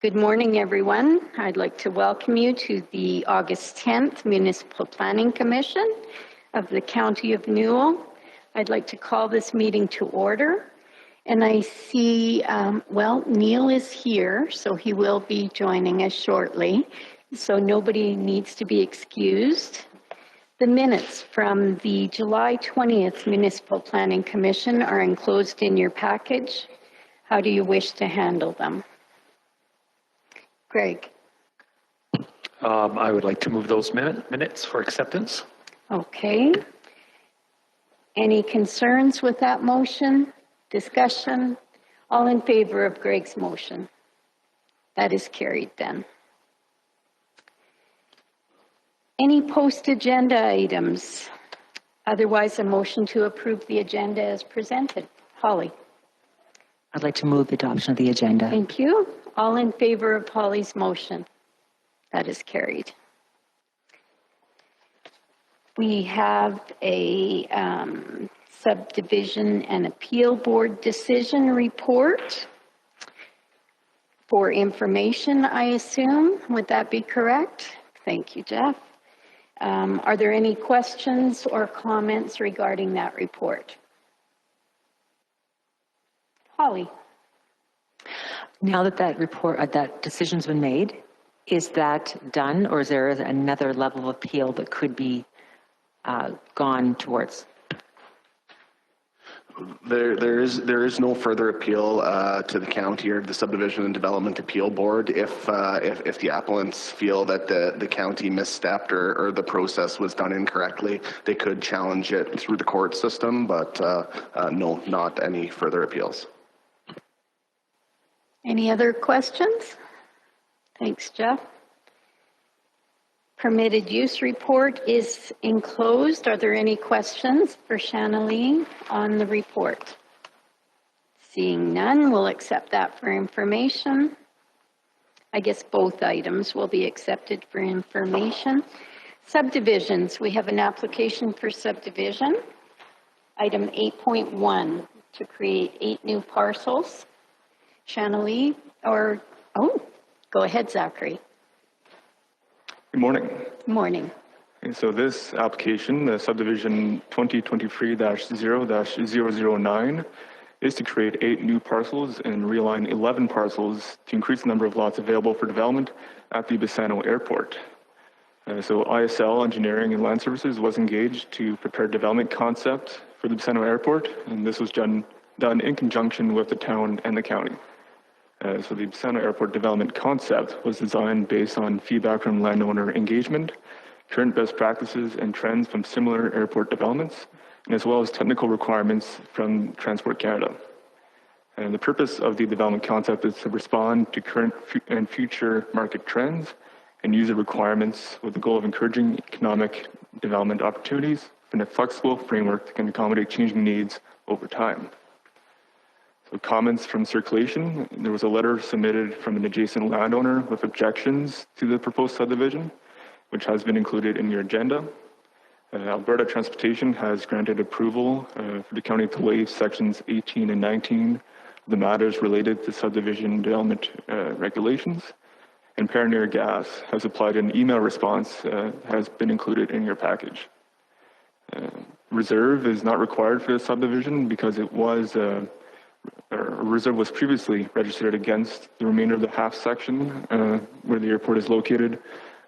Good morning, everyone. I'd like to welcome you to the August 10th Municipal Planning Commission of the County of Newell. I'd like to call this meeting to order. And I see, Neil is here, so he will be joining us shortly. So nobody needs to be excused. The minutes from the July 20th Municipal Planning Commission are enclosed in your package. How do you wish to handle them? Greg. I would like to move those minutes for acceptance. Okay. Any concerns with that motion? Discussion? All in favor of Greg's motion? That is carried then. Any post-agenda items? Otherwise, a motion to approve the agenda as presented. Holly. I'd like to move the adoption of the agenda. Thank you. All in favor of Holly's motion? That is carried. We have a subdivision and appeal board decision report for information, I assume. Would that be correct? Thank you, Jeff. Are there any questions or comments regarding that report? Holly. Now that that decision's been made, is that done, or is there another level of appeal that could be gone towards? There is no further appeal to the county or the Subdivision and Development Appeal Board if the appellants feel that the county misstepped or the process was done incorrectly. They could challenge it through the court system, but no, not any further appeals. Any other questions? Thanks, Jeff. Permitted use report is enclosed. Are there any questions for Shannalee on the report? Seeing none, we'll accept that for information. I guess both items will be accepted for information. Subdivisions, we have an application for subdivision. Item 8.1, to create 8 new parcels. Shannalee, go ahead, Zachary. Good morning. Good morning. And so this application, the subdivision 2023-0-009, is to create 8 new parcels and realign 11 parcels to increase the number of lots available for development at the Bassano Airport. So ISL Engineering and Land Services was engaged to prepare development concept for the Bassano Airport, and this was done in conjunction with the town and the county. So the Bassano Airport development concept was designed based on feedback from landowner engagement, current best practices and trends from similar airport developments, and as well as technical requirements from Transport Canada. And the purpose of the development concept is to respond to current and future market trends and user requirements with the goal of encouraging economic development opportunities in a flexible framework that can accommodate changing needs over time. So comments from circulation, there was a letter submitted from an adjacent landowner with objections to the proposed subdivision, which has been included in your agenda. Alberta Transportation has granted approval for the county to waive sections 18 and 19 of the matters related to subdivision development regulations. And Pioneer Gas has applied an email response has been included in your package. Reserve is not required for the subdivision because it was a reserve was previously registered against the remainder of the half section where the airport is located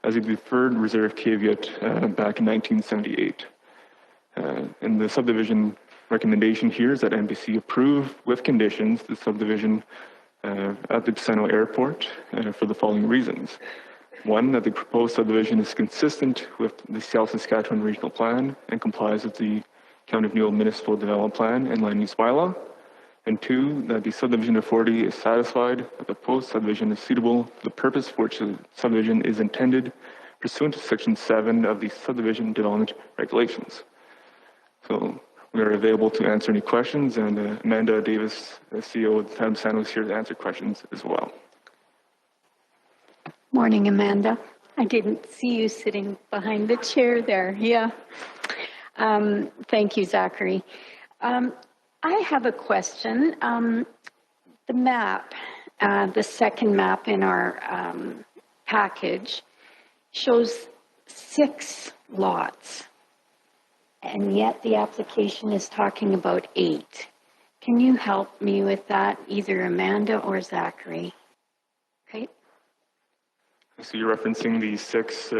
as a deferred reserve caveat back in 1978. And the subdivision recommendation here is that MPC approve with conditions the subdivision at the Bassano Airport for the following reasons. One, that the proposed subdivision is consistent with the South Saskatchewan Regional Plan and complies with the County of Newell Municipal Development Plan and Land Use Bylaw. And 2, that the subdivision authority is satisfied that the proposed subdivision is suitable for the purpose for which the subdivision is intended pursuant to Section 7 of the Subdivision Development Regulations. So we are available to answer any questions, and Amanda Davis, the CEO of the Town of Bassano, is here to answer questions as well. Morning, Amanda. I didn't see you sitting behind the chair there. Yeah. Thank you, Zachary. I have a question. The map the second map in our package shows 6 lots, and yet the application is talking about 8. Can you help me with that, either Amanda or Zachary? Okay. So you're referencing the 6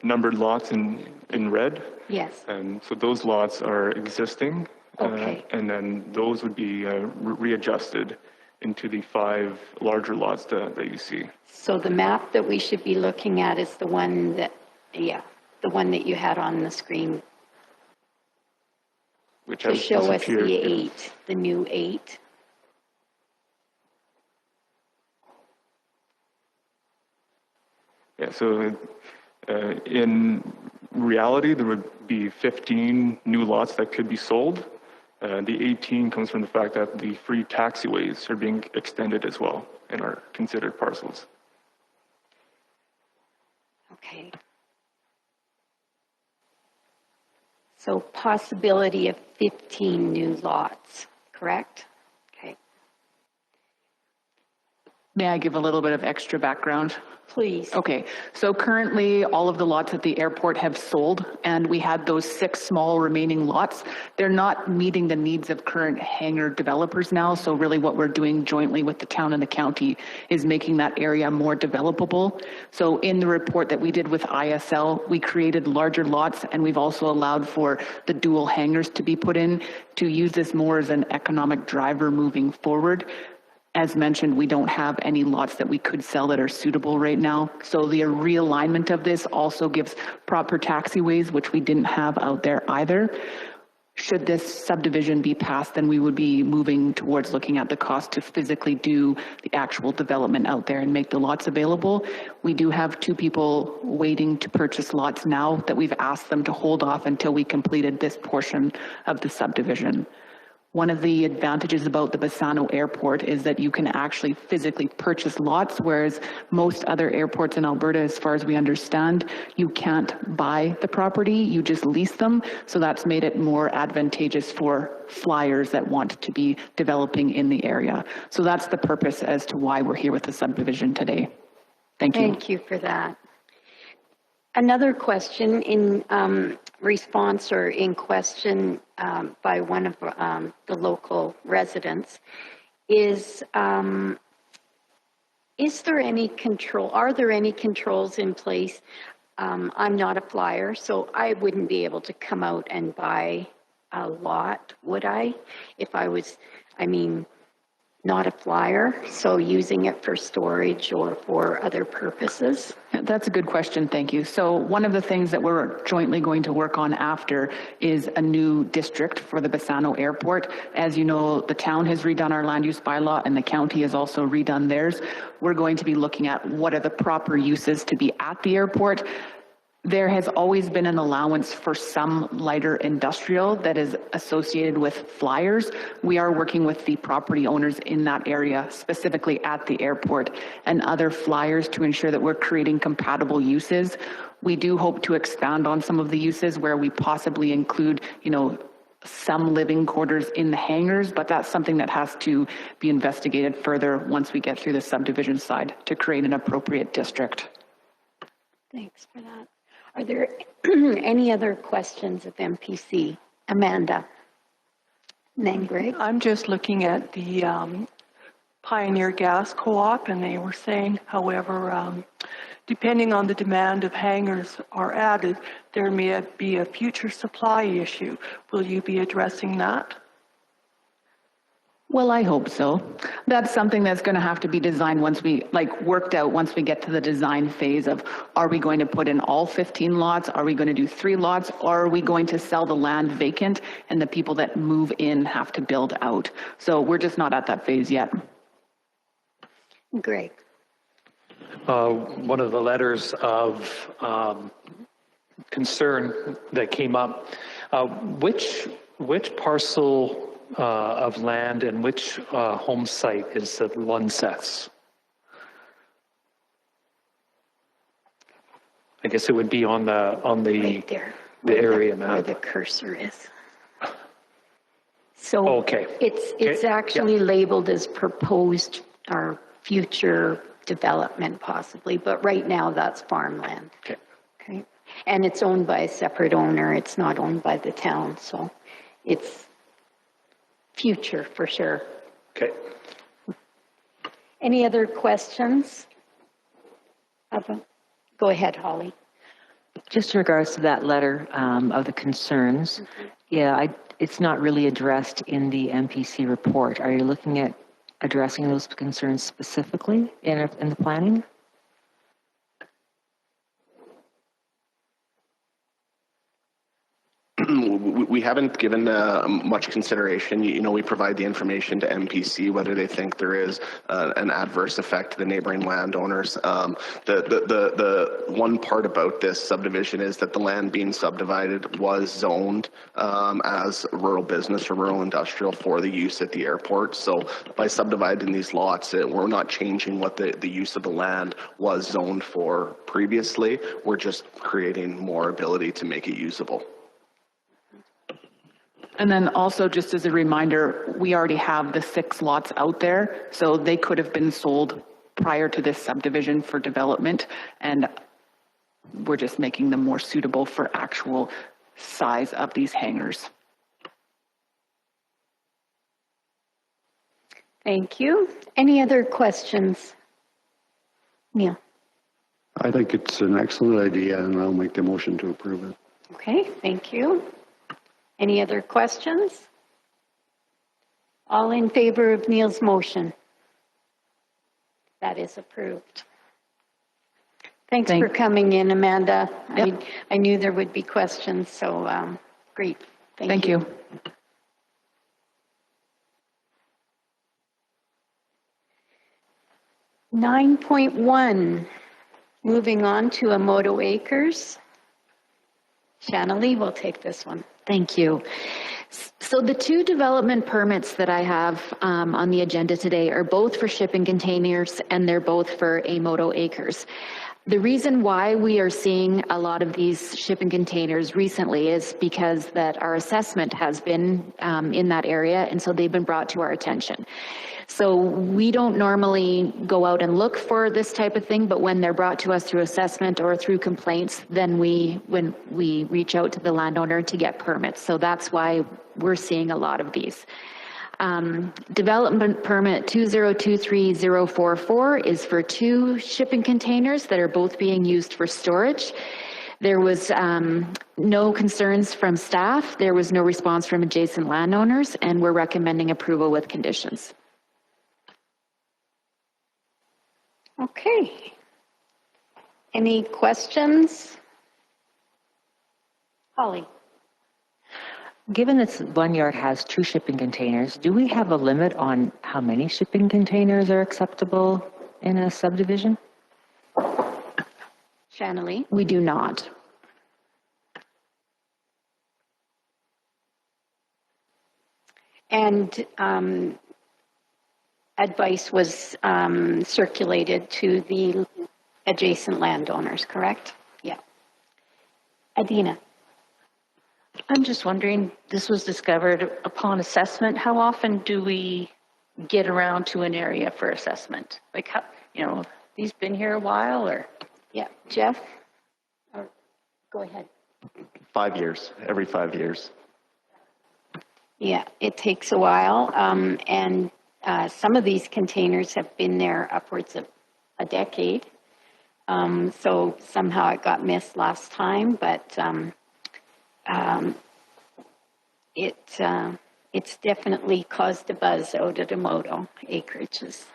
numbered lots in red? Yes. So those lots are existing. Okay. And then those would be readjusted into the 5 larger lots that you see. So the map that we should be looking at is the one that, the one that you had on the screen Which to has show us disappeared. the 8, the new 8. Yeah, so in reality, there would be 15 new lots that could be sold. The 18 comes from the fact that the free taxiways are being extended as well and are considered parcels. Okay. So possibility of 15 new lots, correct? Okay. May I give a little bit of extra background? Please. Okay, so currently all of the lots at the airport have sold, and we had those 6 small remaining lots. They're not meeting the needs of current hangar developers now, so really what we're doing jointly with the town and the county is making that area more developable. So in the report that we did with ISL, we created larger lots, and we've also allowed for the dual hangars to be put in to use this more as an economic driver moving forward. As mentioned, we don't have any lots that we could sell that are suitable right now. So the realignment of this also gives proper taxiways, which we didn't have out there either. Should this subdivision be passed, then we would be moving towards looking at the cost to physically do the actual development out there and make the lots available. We do have 2 people waiting to purchase lots now that we've asked them to hold off until we completed this portion of the subdivision. One of the advantages about the Bassano Airport is that you can actually physically purchase lots, whereas most other airports in Alberta, as far as we understand, you can't buy the property, you just lease them. So that's made it more advantageous for flyers that want to be developing in the area. So that's the purpose as to why we're here with the subdivision today. Thank you. Thank you for that. Another question in response or in question by one of the local residents is there any control, are there any controls in place? I'm not a flyer, so I wouldn't be able to come out and buy a lot, would I? If I was, not a flyer, so using it for storage or for other purposes? That's a good question, thank you. So one of the things that we're jointly going to work on after is a new district for the Bassano Airport. As you know, the town has redone our land use bylaw and the county has also redone theirs. We're going to be looking at what are the proper uses to be at the airport. There has always been an allowance for some lighter industrial that is associated with flyers. We are working with the property owners in that area, specifically at the airport, and other flyers to ensure that we're creating compatible uses. We do hope to expand on some of the uses where we possibly include, some living quarters in the hangars, but that's something that has to be investigated further once we get through the subdivision side to create an appropriate district. Thanks for that. Are there any other questions of MPC? Amanda? And then Greg? I'm just looking at the Pioneer Gas Co-op, and they were saying, however, depending on the demand of hangars are added, there may be a future supply issue. Will you be addressing that? Well, I hope so. That's something that's going to have to be designed once we, worked out once we get to the design phase of, are we going to put in all 15 lots? Are we going to do 3 lots? Or are we going to sell the land vacant and the people that move in have to build out? So we're just not at that phase yet. Greg? One of the letters of concern that came up, which parcel of land and which home site is the Lunseth's? I guess it would be on the Right there, the area where map. the cursor is. So Okay. it's actually labeled as proposed our future development possibly, but right now that's farmland. Okay. Okay. And it's owned by a separate owner. It's not owned by the town, so it's future for sure. Okay. Any other questions? Go ahead, Holly. Just in regards to that letter of the concerns, yeah, it's not really addressed in the MPC report. Are you looking at addressing those concerns specifically in the planning? We haven't given much consideration. You know, we provide the information to MPC whether they think there is an adverse effect to the neighboring landowners. The one part about this subdivision is that the land being subdivided was zoned as rural business or rural industrial for the use at the airport. So by subdividing these lots, we're not changing what the use of the land was zoned for previously. We're just creating more ability to make it usable. And then also, just as a reminder, we already have the 6 lots out there, so they could have been sold prior to this subdivision for development, and we're just making them more suitable for actual size of these hangars. Thank you. Any other questions? Neil? I think it's an excellent idea, and I'll make the motion to approve it. Okay, thank you. Any other questions? All in favor of Neil's motion? That is approved. Thanks for coming in, Amanda. Yep. I knew there would be questions, so great. Thank you. 9.1, moving on to Amoto Acres. Shanley will take this one. Thank you. So the 2 development permits that I have on the agenda today are both for shipping containers, and they're both for Amoto Acres. The reason why we are seeing a lot of these shipping containers recently is because that our assessment has been in that area, and so they've been brought to our attention. So we don't normally go out and look for this type of thing, but when they're brought to us through assessment or through complaints, then when we reach out to the landowner to get permits. So that's why we're seeing a lot of these. Development permit 2023044 is for 2 shipping containers that are both being used for storage. There was no concerns from staff. There was no response from adjacent landowners, and we're recommending approval with conditions. Okay. Any questions? Holly? Given that one yard has 2 shipping containers, do we have a limit on how many shipping containers are acceptable in a subdivision? Shanley? We do not. And advice was circulated to the adjacent landowners, correct? Yeah. Adina? I'm just wondering, this was discovered upon assessment. How often do we get around to an area for assessment? Like, how, these been here a while, or? Yeah, Jeff? Go ahead. 5 years, every 5 years. Yeah, it takes a while, and some of these containers have been there upwards of a decade. So somehow it got missed last time, but it's definitely caused a buzz out at Amoto acreages.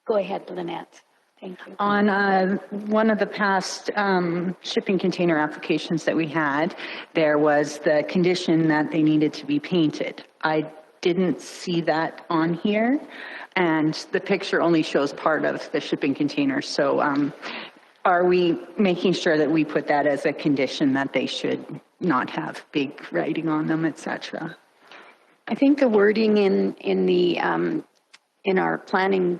Go ahead, Lynette. Thank you. On one of the past shipping container applications that we had, there was the condition that they needed to be painted. I didn't see that on here, and the picture only shows part of the shipping container. So are we making sure that we put that as a condition that they should not have big writing on them, etc.? I think the wording in our planning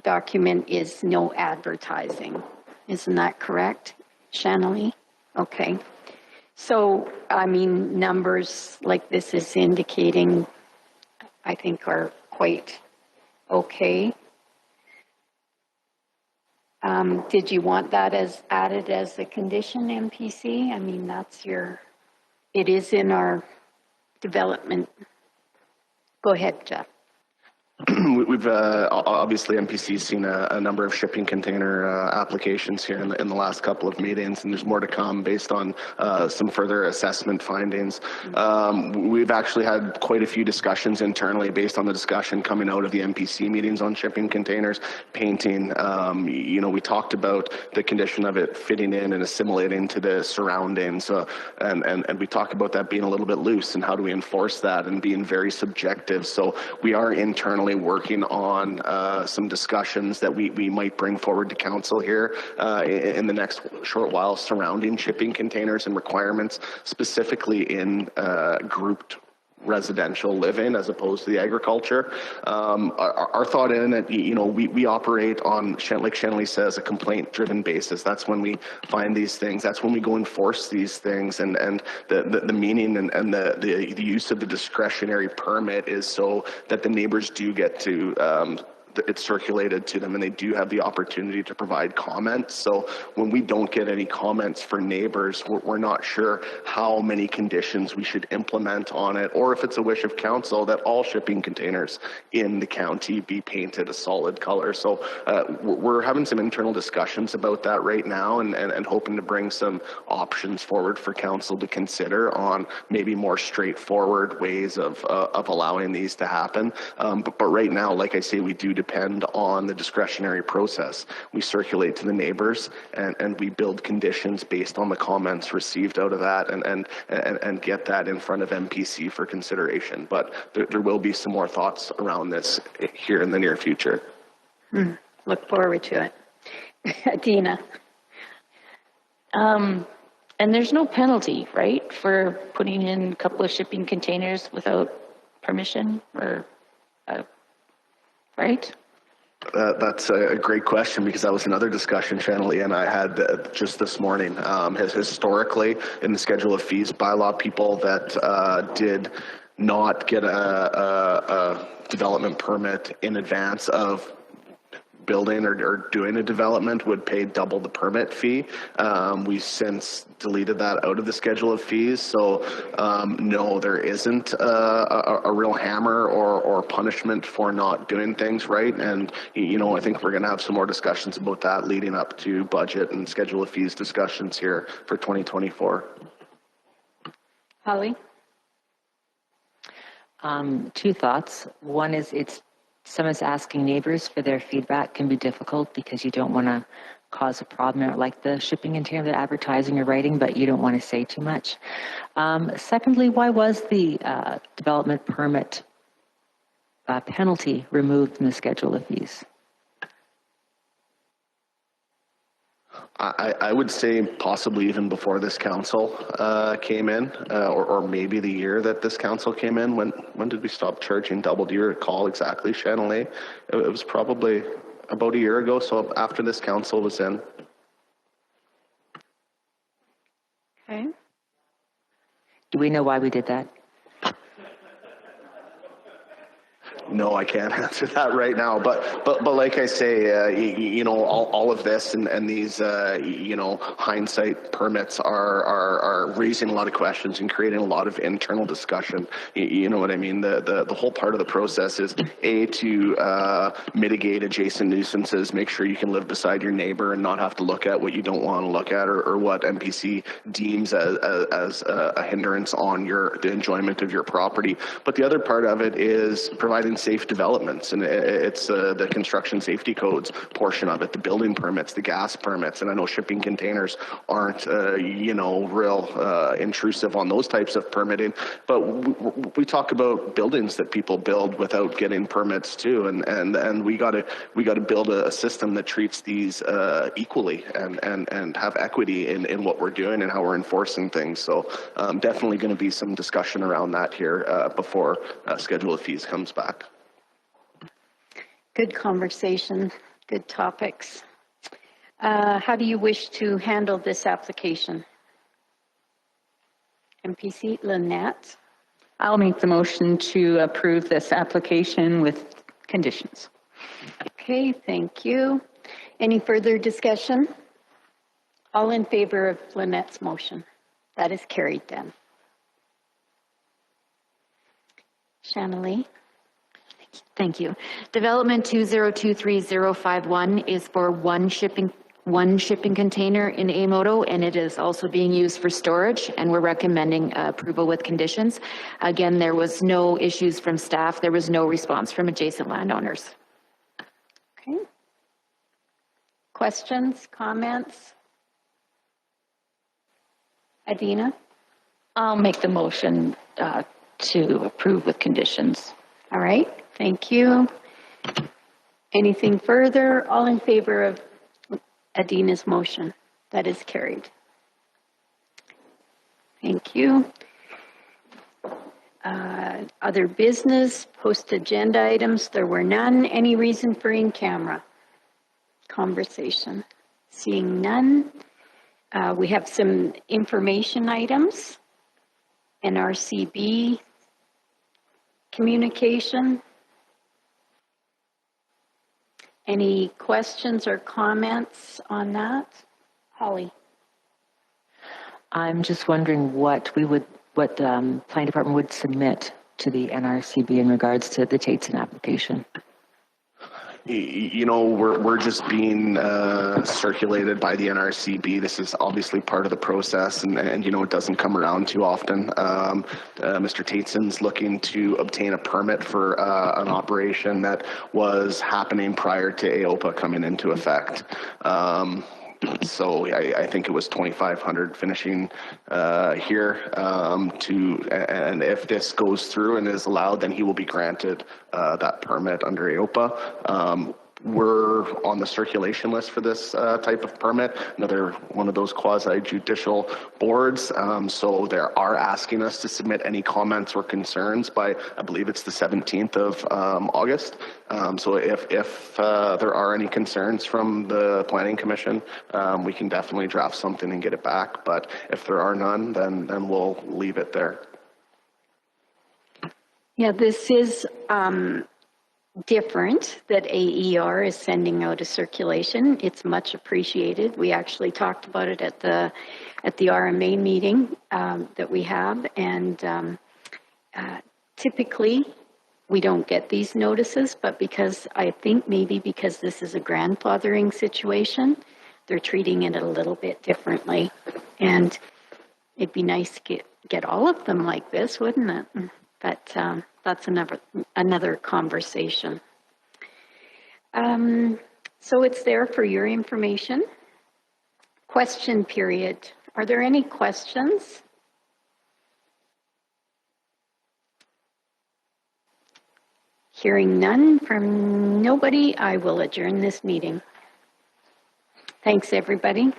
document is no advertising. Isn't that correct, Shanley? Okay. So, I mean, numbers like this is indicating, I think, are quite okay. Did you want that as added as a condition, MPC? I mean, that's your, it is in our development. Go ahead, Jeff. We've obviously MPC's seen a number of shipping container applications here in the last couple of meetings, and there's more to come based on some further assessment findings. We've actually had quite a few discussions internally based on the discussion coming out of the MPC meetings on shipping containers, painting. You know, we talked about the condition of it fitting in and assimilating to the surroundings, and we talked about that being a little bit loose and how do we enforce that and being very subjective. So we are internally working on some discussions that we might bring forward to council here in the next short while surrounding shipping containers and requirements, specifically in grouped residential living as opposed to the agriculture. Our thought in it, you know, we operate on, like Shanley says, a complaint-driven basis. That's when we find these things. That's when we go enforce these things. And the meaning and the use of the discretionary permit is so that the neighbors do get to it's circulated to them and they do have the opportunity to provide comments. So when we don't get any comments for neighbors, we're not sure how many conditions we should implement on it, or if it's a wish of council that all shipping containers in the county be painted a solid color. So we're having some internal discussions about that right now and hoping to bring some options forward for council to consider on maybe more straightforward ways of allowing these to happen. But right now, like I say, we do depend on the discretionary process. We circulate to the neighbors and we build conditions based on the comments received out of that and get that in front of MPC for consideration. But there will be some more thoughts around this here in the near future. Look forward to it. Dina. And there's no penalty, right, for putting in a couple of shipping containers without permission or, right? That's a great question, because that was another discussion Shanley and I had just this morning. Historically, in the schedule of fees bylaw, people that did not get a development permit in advance of building or doing a development would pay double the permit fee. We've since deleted that out of the schedule of fees. So no, there isn't a real hammer or punishment for not doing things right. And, you know, I think we're going to have some more discussions about that leading up to budget and schedule of fees discussions here for 2024. Holly? Two thoughts. One is someone's asking neighbors for their feedback can be difficult because you don't want to cause a problem, like the shipping container, the advertising or writing, but you don't want to say too much. Secondly, why was the development permit penalty removed from the schedule of fees? I would say possibly even before this council came in, or maybe the year that this council came in. When did we stop charging double? Do you recall exactly, Shanley? It was probably about a year ago, so after this council was in. Okay. Do we know why we did that? No, I can't answer that right now. But like I say, you know, all of this and these, you know, hindsight permits are raising a lot of questions and creating a lot of internal discussion. You know what I mean? The whole part of the process is to mitigate adjacent nuisances, make sure you can live beside your neighbor and not have to look at what you don't want to look at or what MPC deems as a hindrance on the enjoyment of your property. But the other part of it is providing safe developments, and it's the construction safety codes portion of it, the building permits, the gas permits, and I know shipping containers aren't, you know, real intrusive on those types of permitting, but we talk about buildings that people build without getting permits too, and we got to build a system that treats these equally and have equity in what we're doing and how we're enforcing things. So definitely going to be some discussion around that here before schedule of fees comes back. Good conversation, good topics. How do you wish to handle this application? MPC, Lynette? I'll make the motion to approve this application with conditions. Okay, thank you. Any further discussion? All in favor of Lynette's motion? That is carried then. Shanley? Thank you. Development 2023051 is for one shipping container in Amoto, and it is also being used for storage, and we're recommending approval with conditions. Again, there was no issues from staff. There was no response from adjacent landowners. Okay. Questions, comments? Adina? I'll make the motion to approve with conditions. All right, thank you. Anything further? All in favor of Adina's motion? That is carried. Thank you. Other business, post-agenda items, there were none. Any reason for in-camera conversation? Seeing none. We have some information items. NRCB communication. Any questions or comments on that? Holly? I'm just wondering what planning department would submit to the NRCB in regards to the Tateson application. You know, we're just being circulated by the NRCB. This is obviously part of the process, and you know, it doesn't come around too often. Mr. Tateson's looking to obtain a permit for an operation that was happening prior to AOPA coming into effect. So I think it was 2,500 finishing here and if this goes through and is allowed, then he will be granted that permit under AOPA. We're on the circulation list for this type of permit, another one of those quasi-judicial boards. So they are asking us to submit any comments or concerns by, I believe it's the 17th of August. So if there are any concerns from the Planning Commission, we can definitely draft something and get it back. But if there are none, then we'll leave it there. Yeah, this is different that AER is sending out a circulation. It's much appreciated. We actually talked about it at the RMA meeting that we have, and typically we don't get these notices, but because I think maybe because this is a grandfathering situation, they're treating it a little bit differently, and it'd be nice to get all of them like this, wouldn't it? But that's another conversation. So it's there for your information. Question period. Are there any questions? Hearing none from nobody, I will adjourn this meeting. Thanks, everybody.